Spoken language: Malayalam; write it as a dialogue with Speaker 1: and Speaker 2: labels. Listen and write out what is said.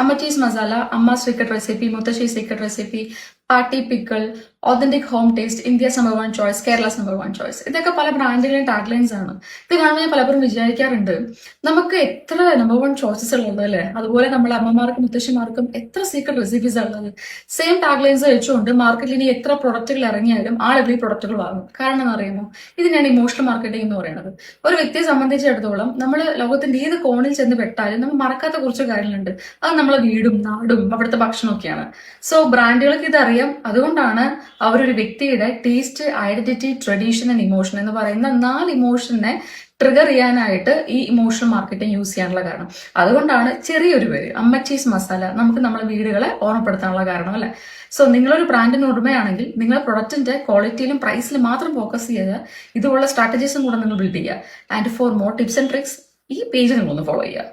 Speaker 1: അമ്മച്ചീസ് മസാല, അമ്മാസ് സീക്രട്ട് റെസിപ്പി, മുത്തശ്ശി secret recipe, party pickle, authentic home taste, India's number 1 choice, Kerala's number 1 choice. ഇതൊക്കെ പല ബ്രാൻഡുകളുടെ ടാഗ്ലൈൻസ് ആണ്. ഇത് കാണുമ്പോൾ ഞാൻ പലപ്പോഴും വിചാരിക്കാറുണ്ട്, നമുക്ക് എത്ര നമ്പർ 1 ചോയ്സസ് ഉള്ളത് അല്ലേ? അതുപോലെ നമ്മുടെ അമ്മമാർക്കും മുത്തശ്ശിമാർക്കും എത്ര സീക്രട്ട് റെസിപ്പീസ് ഉള്ളത്. സെയിം ടാഗ്ലൈൻസ് വെച്ചുകൊണ്ട് മാർക്കറ്റിൽ ഇനി എത്ര പ്രൊഡക്റ്റുകൾ ഇറങ്ങിയാലും ആളുകൾ ഈ പ്രൊഡക്റ്റുകൾ വാങ്ങും. കാരണം എന്ന് അറിയുമോ, ഇതിനാണ് ഇമോഷണൽ മാർക്കറ്റിംഗ് എന്ന് പറയുന്നത്. ഒരു വ്യക്തിയെ സംബന്ധിച്ചിടത്തോളം നമ്മൾ ലോകത്തിന്റെ ഏത് കോണിൽ ചെന്ന് പെട്ടാലും നമ്മൾ മറക്കാത്ത കുറച്ച് കാര്യങ്ങളുണ്ട്. അത് നമ്മളെ വീടും നാടും അവിടുത്തെ ഭക്ഷണമൊക്കെയാണ്. സോ ബ്രാൻഡുകൾക്ക് ഇതറിയാം. അതുകൊണ്ടാണ് അവരൊരു വ്യക്തിയുടെ taste, identity, tradition and emotion എന്ന് പറയുന്ന 4 ഇമോഷനെ ട്രിഗർ ചെയ്യാനായിട്ട് ഈ ഇമോഷണൽ മാർക്കറ്റിംഗ് യൂസ് ചെയ്യാനുള്ള കാരണം. അതുകൊണ്ടാണ് ചെറിയൊരു പേര് അമ്മച്ചീസ് മസാല നമുക്ക് നമ്മുടെ വീടുകളെ ഓർമ്മപ്പെടുത്താനുള്ള കാരണം അല്ലെ. സോ നിങ്ങളൊരു ബ്രാൻഡിന് ഉടമയാണെങ്കിൽ നിങ്ങൾ പ്രൊഡക്റ്റിന്റെ ക്വാളിറ്റിയിലും പ്രൈസിലും മാത്രം ഫോക്കസ് ചെയ്ത് ഇതുപോലുള്ള സ്ട്രാറ്റജീസും കൂടെ നിങ്ങൾ ബിൽഡ് ചെയ്യുക. And for more tips and tricks ഈ പേജ് നിങ്ങളൊന്ന് ഫോളോ ചെയ്യുക.